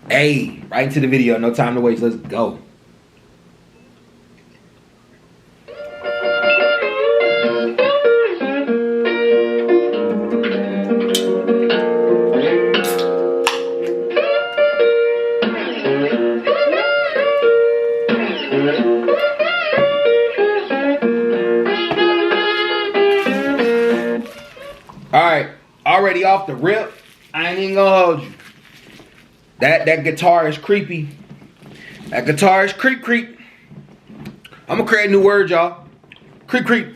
Hey, right into the video. No time to waste. Let's go. Alright, already off the rip, I ain't even gonna hold you. That guitar is creepy. That guitar is creep. I'm gonna create a new word, y'all. Creep.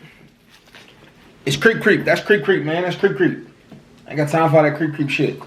It's creep. That's creep, man. That's creep. I ain't got time for all that creep shit.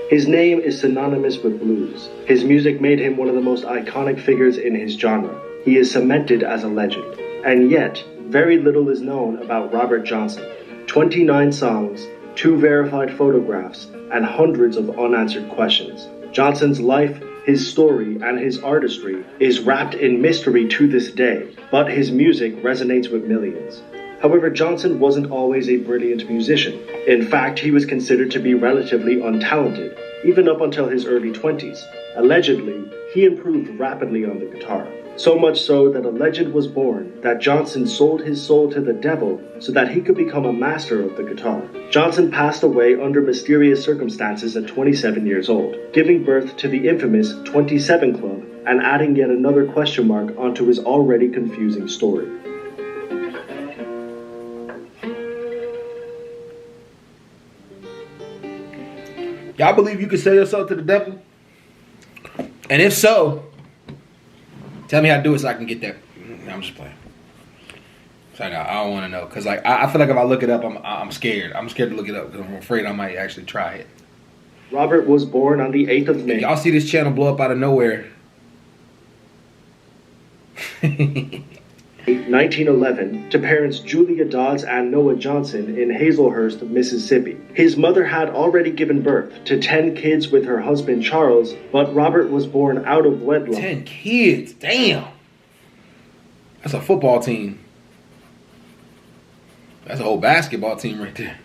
His name is synonymous with blues. His music made him one of the most iconic figures in his genre. He is cemented as a legend. And yet, very little is known about Robert Johnson. 29 songs, 2 verified photographs, and hundreds of unanswered questions. Johnson's life, his story, and his artistry is wrapped in mystery to this day, but his music resonates with millions. However, Johnson wasn't always a brilliant musician. In fact, he was considered to be relatively untalented, even up until his early 20s. Allegedly, he improved rapidly on the guitar. So much so that a legend was born that Johnson sold his soul to the devil so that he could become a master of the guitar. Johnson passed away under mysterious circumstances at 27 years old, giving birth to the infamous 27 Club and adding yet another question mark onto his already confusing story. Y'all believe you can sell yourself to the devil? And if so, tell me how to do it so I can get that. I'm just playing. Sorry, I don't want to know. Because like, I feel like if I look it up, I'm scared. I'm scared to look it up because I'm afraid I might actually try it. Robert was born on the 8th of May. If y'all see this channel blow up out of nowhere. 1911, to parents Julia Dodds and Noah Johnson in Hazelhurst, Mississippi. His mother had already given birth to 10 kids with her husband Charles, but Robert was born out of wedlock. 10 kids, damn. That's a football team. That's a whole basketball team right there.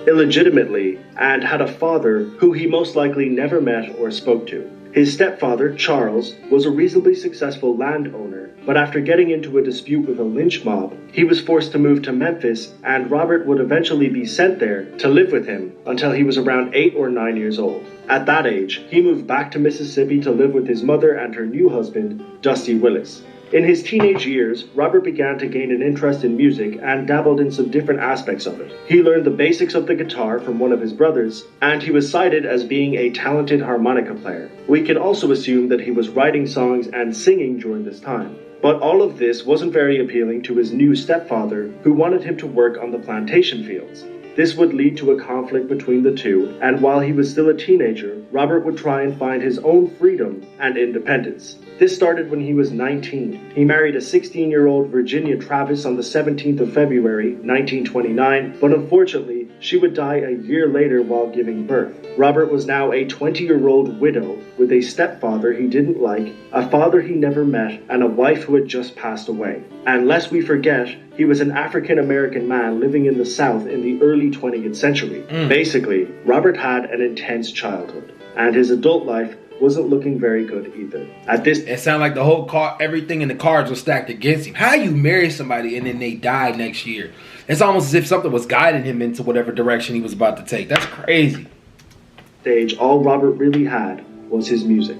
Illegitimately, and had a father who he most likely never met or spoke to. His stepfather, Charles, was a reasonably successful landowner, but after getting into a dispute with a lynch mob, he was forced to move to Memphis, and Robert would eventually be sent there to live with him until he was around 8 or 9 years old. At that age, he moved back to Mississippi to live with his mother and her new husband, Dusty Willis. In his teenage years, Robert began to gain an interest in music and dabbled in some different aspects of it. He learned the basics of the guitar from one of his brothers, and he was cited as being a talented harmonica player. We can also assume that he was writing songs and singing during this time. But all of this wasn't very appealing to his new stepfather, who wanted him to work on the plantation fields. This would lead to a conflict between the two, and while he was still a teenager, Robert would try and find his own freedom and independence. This started when he was 19. He married a 16-year-old Virginia Travis on the 17th of February, 1929, but unfortunately, she would die a year later while giving birth. Robert was now a 20-year-old widow with a stepfather he didn't like, a father he never met, and a wife who had just passed away. And lest we forget, he was an African-American man living in the South in the early 20th century. Basically, Robert had an intense childhood, and his adult life wasn't looking very good either. It sounded like the whole car, everything in the cards was stacked against him. How you marry somebody and then they die next year? It's almost as if something was guiding him into whatever direction he was about to take. That's crazy. Stage, all Robert really had was his music.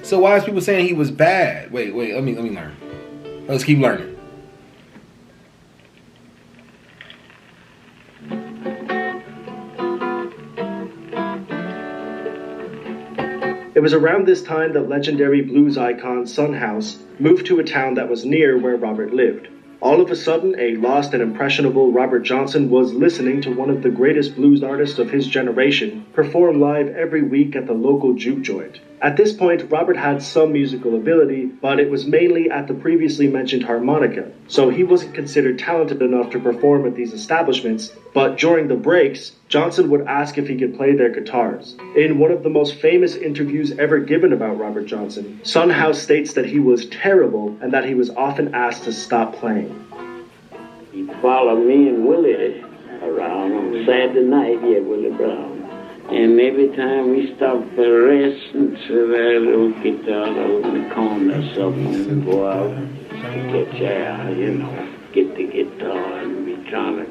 So why is people saying he was bad? Wait, let me learn. Let's keep learning. It was around this time that legendary blues icon Son House moved to a town that was near where Robert lived. All of a sudden, a lost and impressionable Robert Johnson was listening to one of the greatest blues artists of his generation perform live every week at the local juke joint. At this point, Robert had some musical ability, but it was mainly at the previously mentioned harmonica, so he wasn't considered talented enough to perform at these establishments, but during the breaks, Johnson would ask if he could play their guitars. In one of the most famous interviews ever given about Robert Johnson, Son House states that he was terrible and that he was often asked to stop playing. He'd follow me and Willie around Saturday night here, Willie Brown. And every time we stopped for rest and sit there, a little guitar over in the corner or something, and go out to catch air, you know, get the guitar and be trying to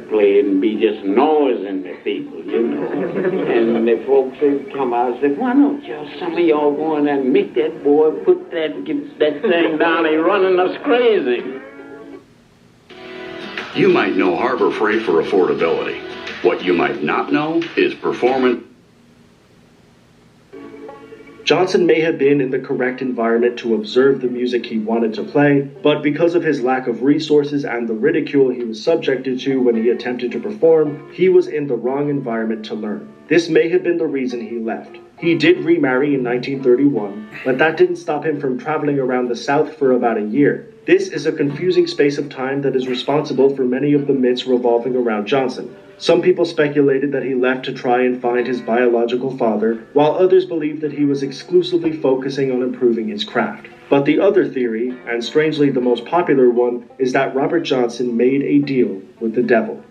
play it and be just noising the people, you know. And the folks would come out and say, why don't y'all, some of y'all go in there and make that boy put that thing down, he's running us crazy. You might know Harbor Freight for affordability. What you might not know is performance. Johnson may have been in the correct environment to observe the music he wanted to play, but because of his lack of resources and the ridicule he was subjected to when he attempted to perform, he was in the wrong environment to learn. This may have been the reason he left. He did remarry in 1931, but that didn't stop him from traveling around the South for about a year. This is a confusing space of time that is responsible for many of the myths revolving around Johnson. Some people speculated that he left to try and find his biological father, while others believed that he was exclusively focusing on improving his craft. But the other theory, and strangely the most popular one, is that Robert Johnson made a deal with the devil.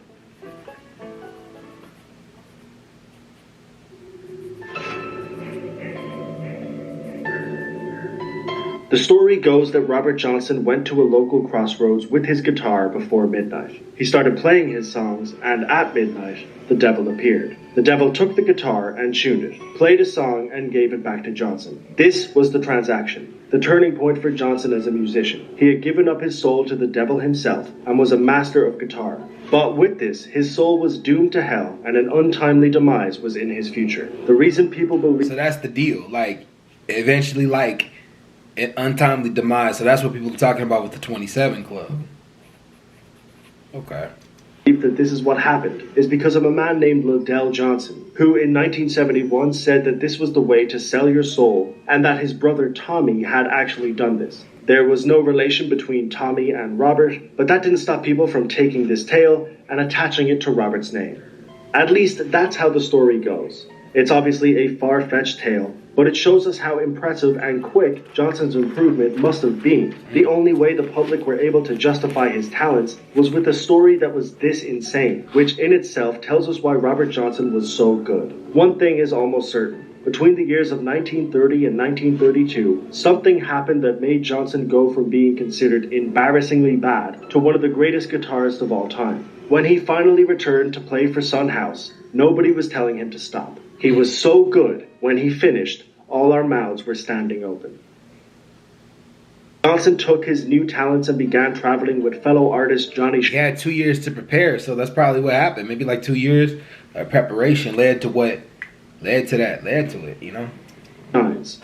The story goes that Robert Johnson went to a local crossroads with his guitar before midnight. He started playing his songs, and at midnight, the devil appeared. The devil took the guitar and tuned it, played a song, and gave it back to Johnson. This was the transaction, the turning point for Johnson as a musician. He had given up his soul to the devil himself and was a master of guitar. But with this, his soul was doomed to hell, and an untimely demise was in his future. The reason people believe... So that's the deal. Like, eventually, like... an untimely demise. So that's what people are talking about with the 27 Club. Okay. That this is what happened is because of a man named Liddell Johnson, who in 1971 said that this was the way to sell your soul, and that his brother Tommy had actually done this. There was no relation between Tommy and Robert, but that didn't stop people from taking this tale and attaching it to Robert's name. At least that's how the story goes. It's obviously a far-fetched tale, but it shows us how impressive and quick Johnson's improvement must have been. The only way the public were able to justify his talents was with a story that was this insane, which in itself tells us why Robert Johnson was so good. One thing is almost certain. Between the years of 1930 and 1932, something happened that made Johnson go from being considered embarrassingly bad to one of the greatest guitarists of all time. When he finally returned to play for Son House, nobody was telling him to stop. He was so good, when he finished, all our mouths were standing open. Johnson took his new talents and began traveling with fellow artist Johnny He had 2 years to prepare, so that's probably what happened. Maybe like 2 years of preparation led to it, you know?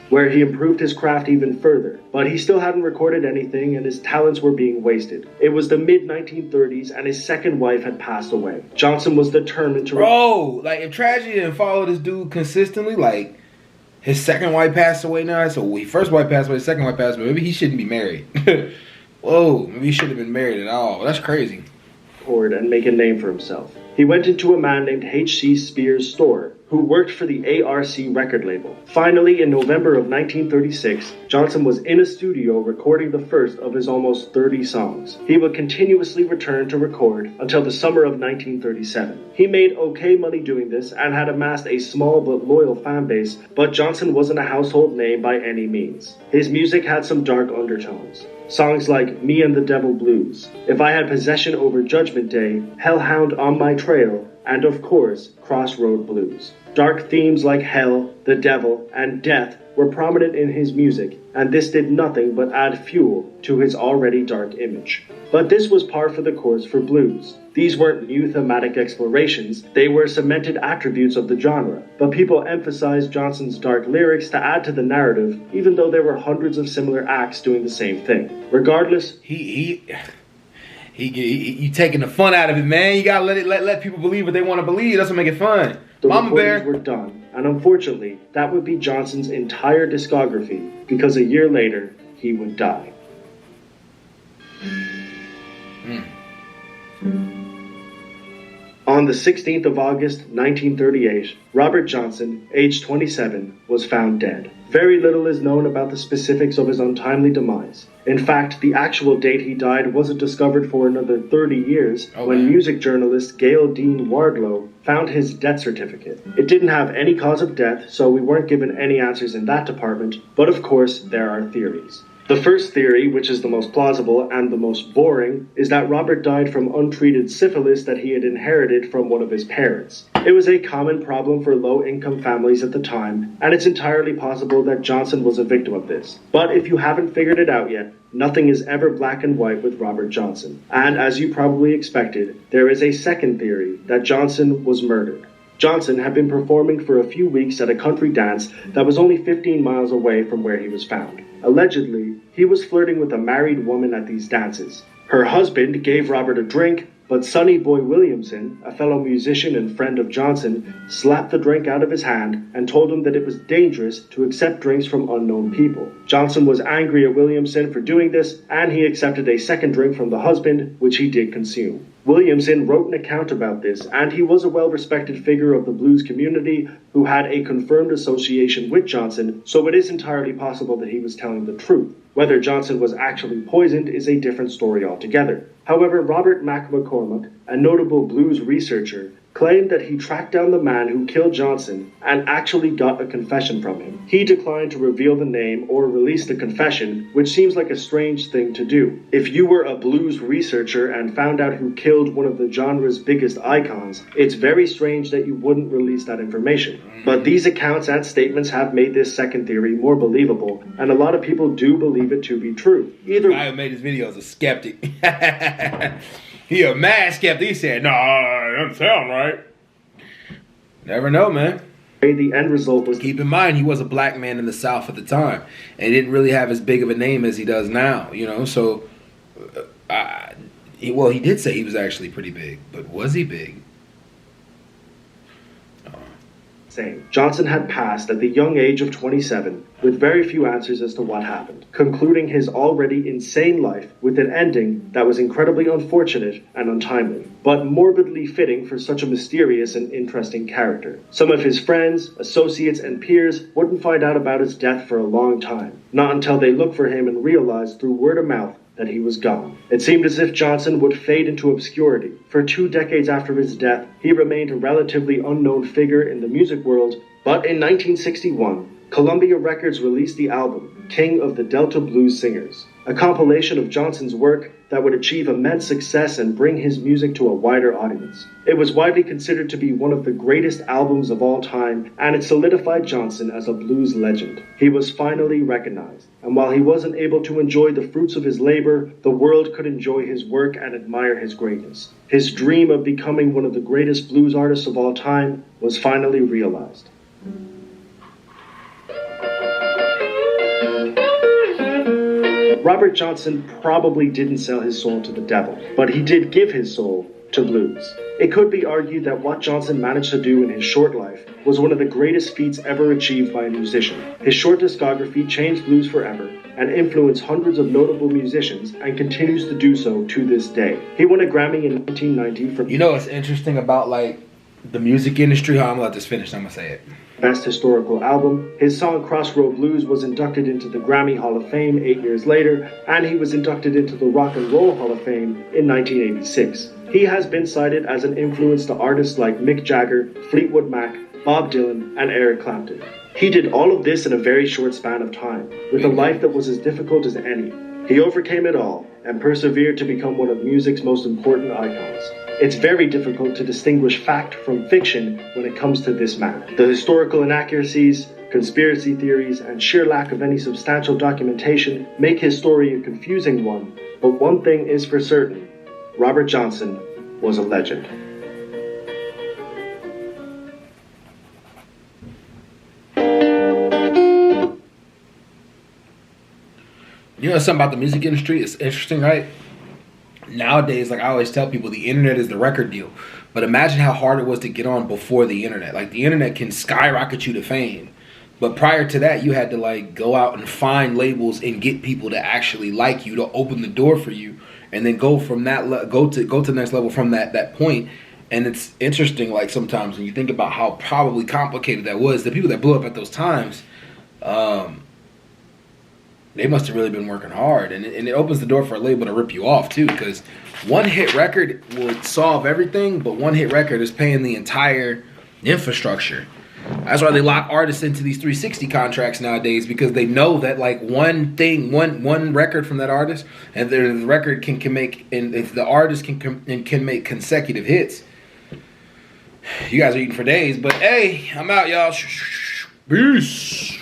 Where he improved his craft even further, but he still hadn't recorded anything and his talents were being wasted. It was the mid-1930s and his second wife had passed away. Johnson was determined to... Bro, like if Tragedy didn't follow this dude consistently, like his second wife passed away now, so his first wife passed away, his second wife passed away, maybe he shouldn't be married. Whoa, maybe he shouldn't have been married at all. That's crazy. And make a name for himself. He went into a man named H.C. Spears' store, who worked for the ARC record label. Finally, in November of 1936, Johnson was in a studio recording the first of his almost 30 songs. He would continuously return to record until the summer of 1937. He made okay money doing this and had amassed a small but loyal fan base, but Johnson wasn't a household name by any means. His music had some dark undertones. Songs like Me and the Devil Blues, If I Had Possession Over Judgment Day, Hellhound on My Trail, and of course, Crossroad Blues. Dark themes like hell, the devil, and death were prominent in his music, and this did nothing but add fuel to his already dark image. But this was par for the course for blues. These weren't new thematic explorations, they were cemented attributes of the genre, but people emphasized Johnson's dark lyrics to add to the narrative, even though there were hundreds of similar acts doing the same thing. Regardless, you taking the fun out of it, man. You gotta let people believe what they want to believe. That's what make it fun. the Mama Bear recordings were done, and unfortunately, that would be Johnson's entire discography, because a year later, he would die. On the 16th of August, 1938, Robert Johnson, aged 27, was found dead. Very little is known about the specifics of his untimely demise. In fact, the actual date he died wasn't discovered for another 30 years when music journalist Gail Dean Wardlow found his death certificate. It didn't have any cause of death, so we weren't given any answers in that department, but of course, there are theories. The first theory, which is the most plausible and the most boring, is that Robert died from untreated syphilis that he had inherited from one of his parents. It was a common problem for low-income families at the time, and it's entirely possible that Johnson was a victim of this. But if you haven't figured it out yet, nothing is ever black and white with Robert Johnson. And as you probably expected, there is a second theory that Johnson was murdered. Johnson had been performing for a few weeks at a country dance that was only 15 miles away from where he was found. Allegedly, he was flirting with a married woman at these dances. Her husband gave Robert a drink, but Sonny Boy Williamson, a fellow musician and friend of Johnson, slapped the drink out of his hand and told him that it was dangerous to accept drinks from unknown people. Johnson was angry at Williamson for doing this, and he accepted a second drink from the husband, which he did consume. Williamson wrote an account about this, and he was a well-respected figure of the blues community who had a confirmed association with Johnson, so it is entirely possible that he was telling the truth. Whether Johnson was actually poisoned is a different story altogether. However, Robert Mac McCormack, a notable blues researcher, claimed that he tracked down the man who killed Johnson and actually got a confession from him. He declined to reveal the name or release the confession, which seems like a strange thing to do. If you were a blues researcher and found out who killed one of the genre's biggest icons, it's very strange that you wouldn't release that information. But these accounts and statements have made this second theory more believable, and a lot of people do believe it to be true. Either guy who made his videos a skeptic. He a mad skeptic. He said, "No, that doesn't sound right." Never know, man. The end result was... Keep in mind, he was a black man in the South at the time, and he didn't really have as big of a name as he does now, you know. So, he did say he was actually pretty big, but was he big? Johnson had passed at the young age of 27, with very few answers as to what happened, concluding his already insane life with an ending that was incredibly unfortunate and untimely, but morbidly fitting for such a mysterious and interesting character. Some of his friends, associates, and peers wouldn't find out about his death for a long time, not until they looked for him and realized through word of mouth that he was gone. It seemed as if Johnson would fade into obscurity. For 2 decades after his death, he remained a relatively unknown figure in the music world, but in 1961, Columbia Records released the album King of the Delta Blues Singers, a compilation of Johnson's work that would achieve immense success and bring his music to a wider audience. It was widely considered to be one of the greatest albums of all time, and it solidified Johnson as a blues legend. He was finally recognized, and while he wasn't able to enjoy the fruits of his labor, the world could enjoy his work and admire his greatness. His dream of becoming one of the greatest blues artists of all time was finally realized. Robert Johnson probably didn't sell his soul to the devil, but he did give his soul to blues. It could be argued that what Johnson managed to do in his short life was one of the greatest feats ever achieved by a musician. His short discography changed blues forever and influenced hundreds of notable musicians and continues to do so to this day. He won a Grammy in 1990 for... You know what's interesting about, like, the music industry? I'm going to let this finish, I'm going to say it. Best Historical Album. His song Crossroad Blues was inducted into the Grammy Hall of Fame 8 years later, and he was inducted into the Rock and Roll Hall of Fame in 1986. He has been cited as an influence to artists like Mick Jagger, Fleetwood Mac, Bob Dylan, and Eric Clapton. He did all of this in a very short span of time, with a life that was as difficult as any. He overcame it all and persevered to become one of music's most important icons. It's very difficult to distinguish fact from fiction when it comes to this man. The historical inaccuracies, conspiracy theories, and sheer lack of any substantial documentation make his story a confusing one, but one thing is for certain: Robert Johnson was a legend. You know something about the music industry? It's interesting, right? Nowadays, like I always tell people, the internet is the record deal. But imagine how hard it was to get on before the internet. Like, the internet can skyrocket you to fame. But prior to that, you had to, like, go out and find labels and get people to actually like you, to open the door for you, and then go from that go to the next level from that point. And it's interesting, like sometimes when you think about how probably complicated that was, the people that blew up at those times, they must have really been working hard. And it opens the door for a label to rip you off too, because one hit record will solve everything, but one hit record is paying the entire infrastructure. That's why they lock artists into these 360 contracts nowadays, because they know that like one record from that artist, and the record can make, and if the artist can make consecutive hits, you guys are eating for days. But hey, I'm out, y'all. Peace.